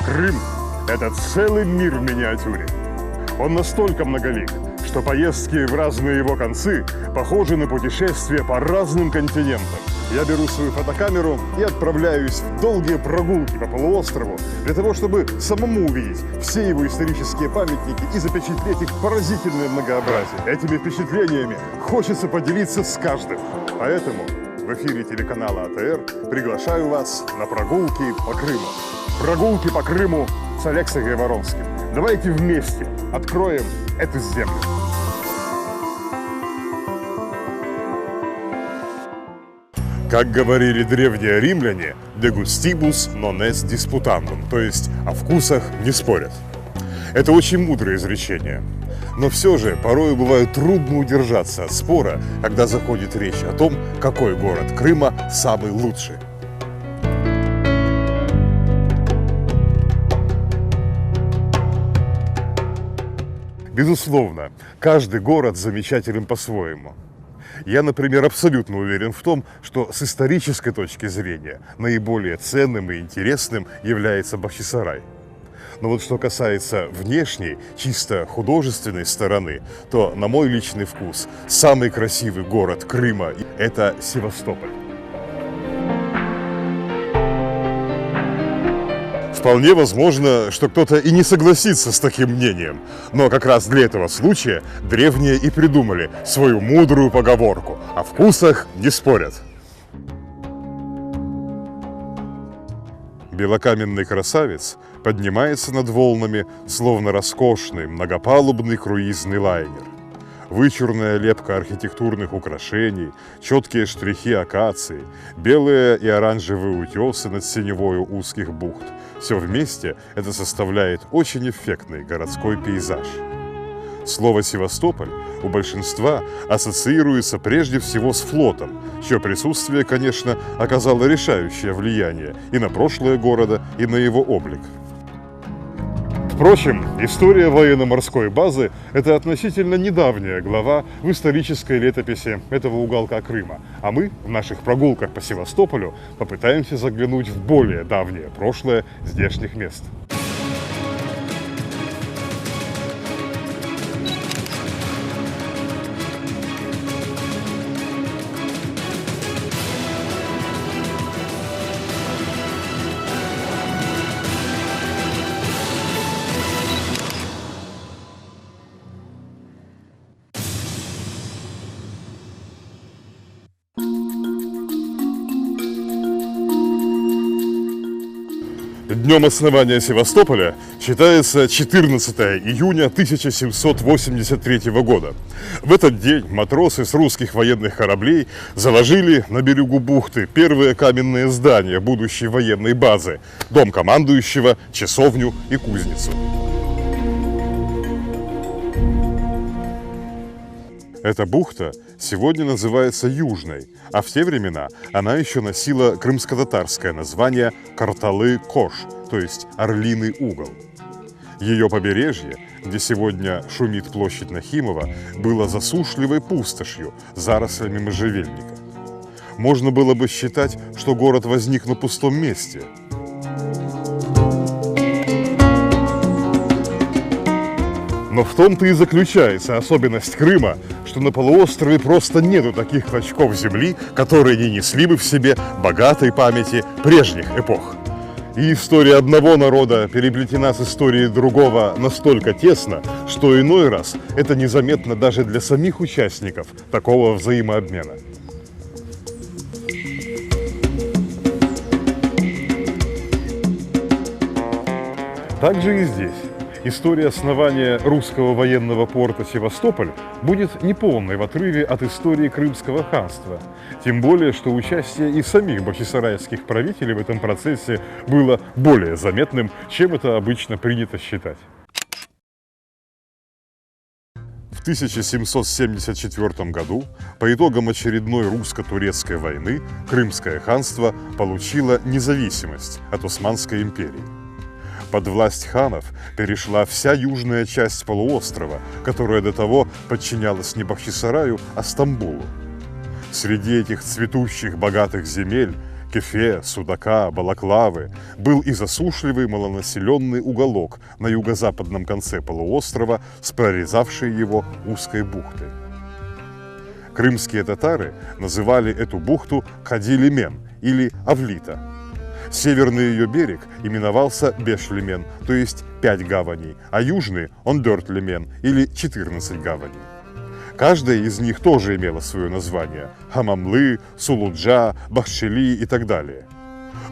Крым – это целый мир в миниатюре. Он настолько многолик, что поездки в разные его концы похожи на путешествия по разным континентам. Я беру свою фотокамеру и отправляюсь в долгие прогулки по полуострову для того, чтобы самому увидеть все его исторические памятники и запечатлеть их поразительное многообразие. Этими впечатлениями хочется поделиться с каждым. Поэтому в эфире телеканала АТР приглашаю вас на прогулки по Крыму. Прогулки по Крыму с Алексеем Гайворонским. Давайте вместе откроем эту землю. Как говорили древние римляне, «de gustibus non est disputandum», то есть о вкусах не спорят. Это очень мудрое изречение. Но все же порой бывает трудно удержаться от спора, когда заходит речь о том, какой город Крыма самый лучший. Безусловно, каждый город замечателен по-своему. Я, например, абсолютно уверен в том, что с исторической точки зрения наиболее ценным и интересным является Бахчисарай. Но вот что касается внешней, чисто художественной стороны, то, на мой личный вкус, самый красивый город Крыма – это Севастополь. Вполне возможно, что кто-то и не согласится с таким мнением, но как раз для этого случая древние и придумали свою мудрую поговорку: о вкусах не спорят. Белокаменный красавец поднимается над волнами, словно роскошный многопалубный круизный лайнер. Вычурная лепка архитектурных украшений, четкие штрихи акации, белые и оранжевые утесы над синевою узких бухт – все вместе это составляет очень эффектный городской пейзаж. Слово «Севастополь» у большинства ассоциируется прежде всего с флотом, чье присутствие, конечно, оказало решающее влияние и на прошлое города, и на его облик. Впрочем, история военно-морской базы – это относительно недавняя глава в исторической летописи этого уголка Крыма, а мы в наших прогулках по Севастополю попытаемся заглянуть в более давнее прошлое здешних мест. Днем основания Севастополя считается 14 июня 1783 года. В этот день матросы с русских военных кораблей заложили на берегу бухты первые каменные здания будущей военной базы – дом командующего, часовню и кузницу. Эта бухта сегодня называется Южной, а в те времена она еще носила крымско-татарское название Карталы-Кош, то есть Орлиный угол. Ее побережье, где сегодня шумит площадь Нахимова, было засушливой пустошью, зарослями можжевельника. Можно было бы считать, что город возник на пустом месте. Но в том-то и заключается особенность Крыма, что на полуострове просто нету таких клочков земли, которые не несли бы в себе богатой памяти прежних эпох. И история одного народа переплетена с историей другого настолько тесно, что иной раз это незаметно даже для самих участников такого взаимообмена. Также и здесь. История основания русского военного порта Севастополь будет неполной в отрыве от истории Крымского ханства. Тем более, что участие и самих бахчисарайских правителей в этом процессе было более заметным, чем это обычно принято считать. В 1774 году, по итогам очередной русско-турецкой войны, Крымское ханство получило независимость от Османской империи. Под власть ханов перешла вся южная часть полуострова, которая до того подчинялась не Бахчисараю, а Стамбулу. Среди этих цветущих, богатых земель Кефе, Судака, Балаклавы, был и засушливый малонаселенный уголок на юго-западном конце полуострова с прорезавшей его узкой бухтой. Крымские татары называли эту бухту Кадилимен или Авлита. Северный ее берег именовался Бешлимен, то есть 5 гаваней, а южный – Ондертлимен или 14 гаваней. Каждая из них тоже имела свое название – Хамамлы, Сулуджа, Бахчели и так далее.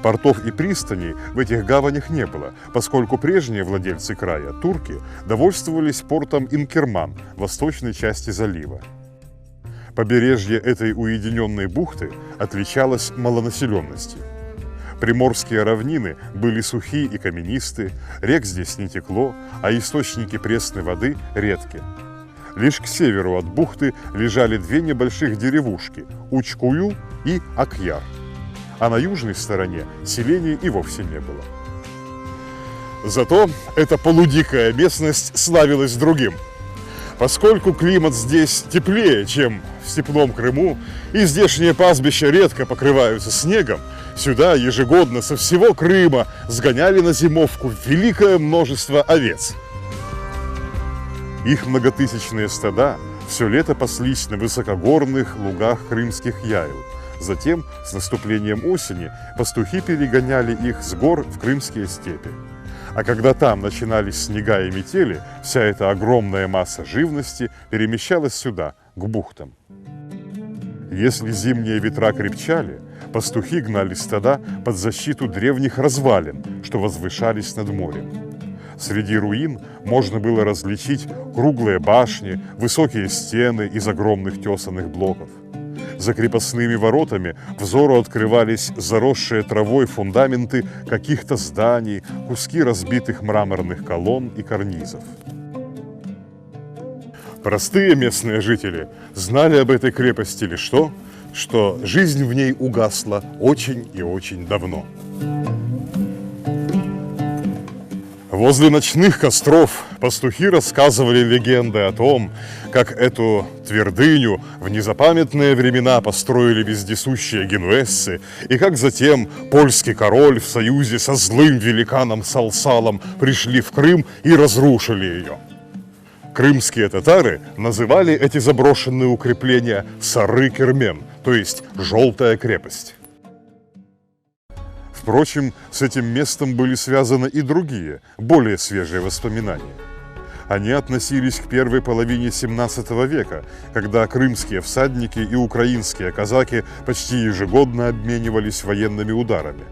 Портов и пристаней в этих гаванях не было, поскольку прежние владельцы края, турки, довольствовались портом Инкерман в восточной части залива. Побережье этой уединенной бухты отличалось малонаселенностью. Приморские равнины были сухие и каменистые, рек здесь не текло, а источники пресной воды редки. Лишь к северу от бухты лежали 2 небольших деревушки – Учкую и Акьяр, а на южной стороне селений и вовсе не было. Зато эта полудикая местность славилась другим. Поскольку климат здесь теплее, чем в степном Крыму, и здешние пастбища редко покрываются снегом, сюда ежегодно со всего Крыма сгоняли на зимовку великое множество овец. Их многотысячные стада все лето паслись на высокогорных лугах крымских яйл. Затем, с наступлением осени, пастухи перегоняли их с гор в крымские степи. А когда там начинались снега и метели, вся эта огромная масса живности перемещалась сюда, к бухтам. Если зимние ветра крепчали, пастухи гнали стада под защиту древних развалин, что возвышались над морем. Среди руин можно было различить круглые башни, высокие стены из огромных тесаных блоков. За крепостными воротами взору открывались заросшие травой фундаменты каких-то зданий, куски разбитых мраморных колонн и карнизов. Простые местные жители знали об этой крепости лишь то, что жизнь в ней угасла очень и очень давно. Возле ночных костров пастухи рассказывали легенды о том, как эту твердыню в незапамятные времена построили вездесущие генуэзцы, и как затем польский король в союзе со злым великаном Салсалом пришли в Крым и разрушили ее. Крымские татары называли эти заброшенные укрепления Сары-Кермен, то есть «желтая крепость». Впрочем, с этим местом были связаны и другие, более свежие воспоминания. Они относились к первой половине XVII века, когда крымские всадники и украинские казаки почти ежегодно обменивались военными ударами.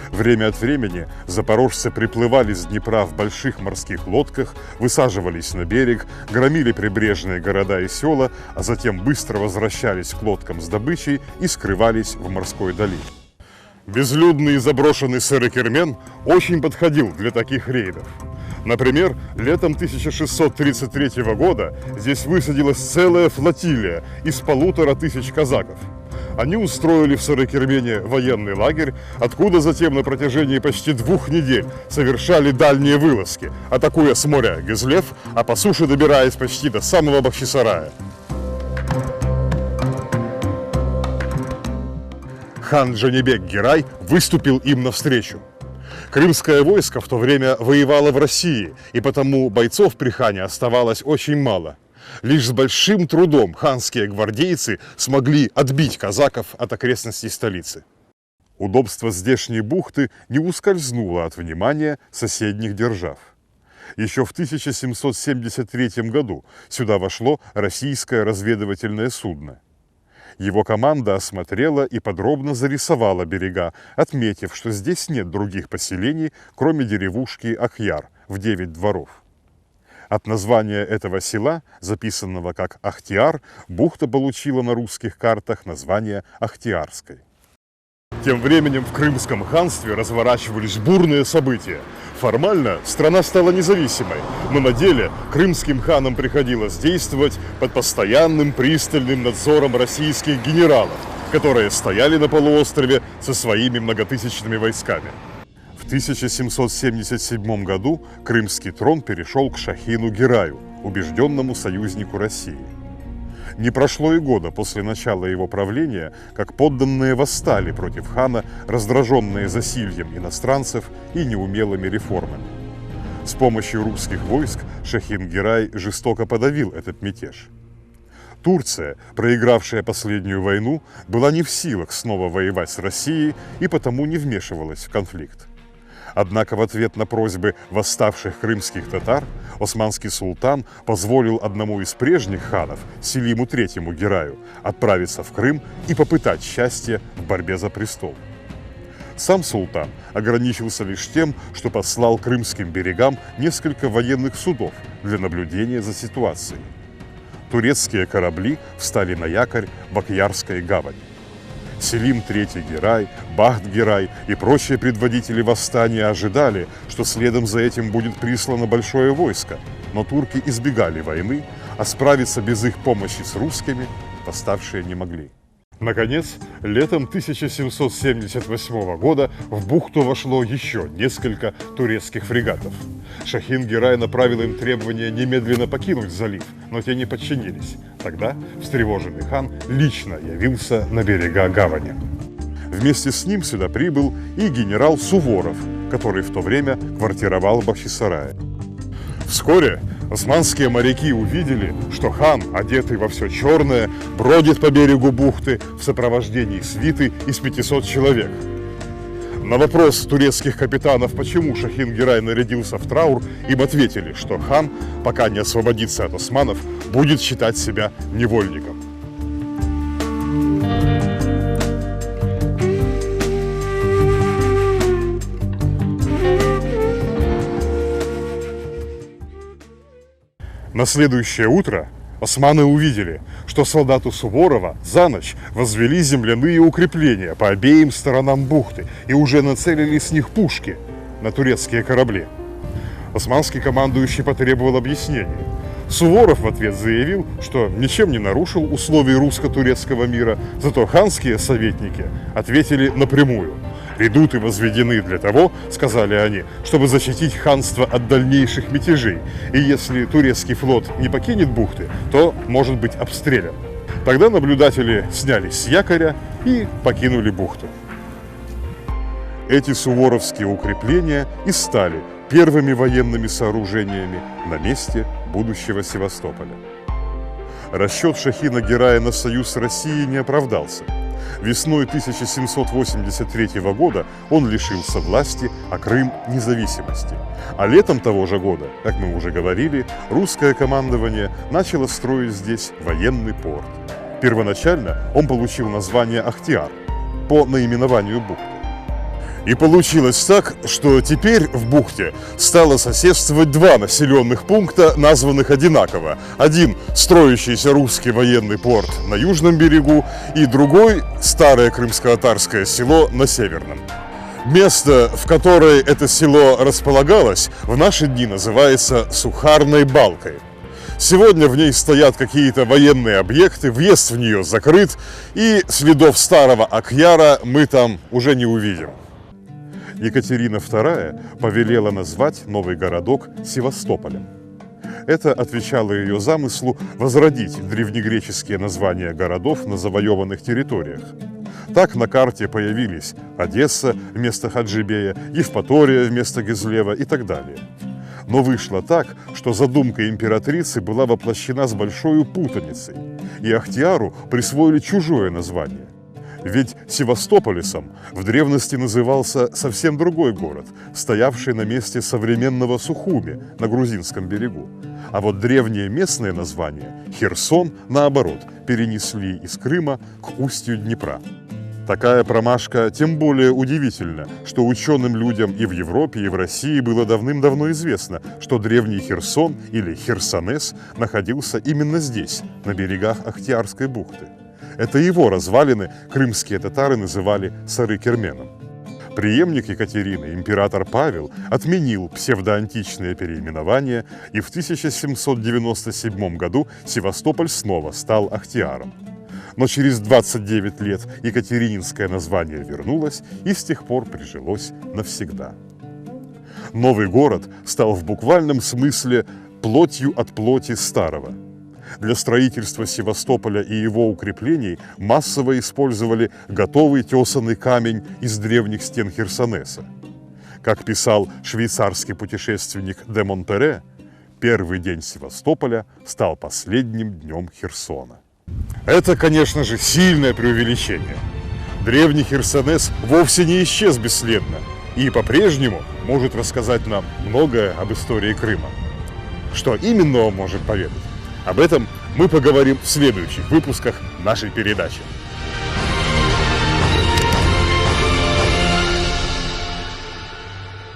Время от времени запорожцы приплывали с Днепра в больших морских лодках, высаживались на берег, громили прибрежные города и села, а затем быстро возвращались к лодкам с добычей и скрывались в морской долине. Безлюдный и заброшенный Сары-Кермен очень подходил для таких рейдов. Например, летом 1633 года здесь высадилась целая флотилия из 1500 казаков. Они устроили в Сары-Кермене военный лагерь, откуда затем на протяжении почти 2 недель совершали дальние вылазки, атакуя с моря Гюзлев, а по суше добираясь почти до самого Бахчисарая. Хан Джанибек-Герай выступил им навстречу. Крымское войско в то время воевало в России, и потому бойцов при хане оставалось очень мало. Лишь с большим трудом ханские гвардейцы смогли отбить казаков от окрестностей столицы. Удобство здешней бухты не ускользнуло от внимания соседних держав. Еще в 1773 году сюда вошло российское разведывательное судно. Его команда осмотрела и подробно зарисовала берега, отметив, что здесь нет других поселений, кроме деревушки Акьяр в 9 дворов. От названия этого села, записанного как Ахтиар, бухта получила на русских картах название Ахтиарской. Тем временем в Крымском ханстве разворачивались бурные события. Формально страна стала независимой, но на деле крымским ханам приходилось действовать под постоянным пристальным надзором российских генералов, которые стояли на полуострове со своими многотысячными войсками. В 1777 году крымский трон перешел к Шахину Гераю, убежденному союзнику России. Не прошло и года после начала его правления, как подданные восстали против хана, раздраженные засильем иностранцев и неумелыми реформами. С помощью русских войск Шахин-Гирай жестоко подавил этот мятеж. Турция, проигравшая последнюю войну, была не в силах снова воевать с Россией и потому не вмешивалась в конфликт. Однако в ответ на просьбы восставших крымских татар османский султан позволил одному из прежних ханов, Селиму III Гираю, отправиться в Крым и попытать счастье в борьбе за престол. Сам султан ограничился лишь тем, что послал крымским берегам несколько военных судов для наблюдения за ситуацией. Турецкие корабли встали на якорь в Акьярской гавани. Селим III Гирай, Бахт-Гирай и прочие предводители восстания ожидали, что следом за этим будет прислано большое войско, но турки избегали войны, а справиться без их помощи с русскими восставшие не могли. Наконец, летом 1778 года в бухту вошло еще несколько турецких фрегатов. Шахин-Гирай направил им требование немедленно покинуть залив, но те не подчинились. Тогда встревоженный хан лично явился на берега гавани. Вместе с ним сюда прибыл и генерал Суворов, который в то время квартировал в Бахчисарае. Вскоре османские моряки увидели, что хан, одетый во все черное, бродит по берегу бухты в сопровождении свиты из 500 человек. На вопрос турецких капитанов, почему Шахин-Гирай нарядился в траур, им ответили, что хан, пока не освободится от османов, будет считать себя невольником. На следующее утро османы увидели, что солдаты Суворова за ночь возвели земляные укрепления по обеим сторонам бухты и уже нацелили с них пушки на турецкие корабли. Османский командующий потребовал объяснений. Суворов в ответ заявил, что ничем не нарушил условий русско-турецкого мира, зато ханские советники ответили напрямую. «Редуты возведены для того, — сказали они, — чтобы защитить ханство от дальнейших мятежей, и если турецкий флот не покинет бухты, то может быть обстрелян». Тогда наблюдатели снялись с якоря и покинули бухту. Эти суворовские укрепления и стали первыми военными сооружениями на месте будущего Севастополя. Расчет Шахина-Гирая на союз с Россией не оправдался. Весной 1783 года он лишился власти, а Крым – независимости. А летом того же года, как мы уже говорили, русское командование начало строить здесь военный порт. Первоначально он получил название Ахтиар по наименованию бухты. И получилось так, что теперь в бухте стало соседствовать два населенных пункта, названных одинаково. Один – строящийся русский военный порт на южном берегу, и другой – старое крымско-татарское село на северном. Место, в которое это село располагалось, в наши дни называется Сухарной Балкой. Сегодня в ней стоят какие-то военные объекты, въезд в нее закрыт, и следов старого Акьяра мы там уже не увидим. Екатерина II повелела назвать новый городок Севастополем. Это отвечало ее замыслу возродить древнегреческие названия городов на завоеванных территориях. Так на карте появились Одесса вместо Хаджибея, Евпатория вместо Гизлева и так далее. Но вышло так, что задумка императрицы была воплощена с большой путаницей, и Ахтиару присвоили чужое название. Ведь Севастополисом в древности назывался совсем другой город, стоявший на месте современного Сухуми на грузинском берегу. А вот древнее местное название, Херсон, наоборот, перенесли из Крыма к устью Днепра. Такая промашка тем более удивительна, что ученым людям и в Европе, и в России было давным-давно известно, что древний Херсон или Херсонес находился именно здесь, на берегах Ахтиарской бухты. Это его развалины крымские татары называли Сары-Керменом. Преемник Екатерины, император Павел, отменил псевдоантичные переименования, и в 1797 году Севастополь снова стал Ахтиаром. Но через 29 лет екатерининское название вернулось и с тех пор прижилось навсегда. Новый город стал в буквальном смысле плотью от плоти старого. Для строительства Севастополя и его укреплений массово использовали готовый тесанный камень из древних стен Херсонеса. Как писал швейцарский путешественник де Монтере, первый день Севастополя стал последним днем Херсона. Это, конечно же, сильное преувеличение. Древний Херсонес вовсе не исчез бесследно и по-прежнему может рассказать нам многое об истории Крыма. Что именно он может поведать? Об этом мы поговорим в следующих выпусках нашей передачи.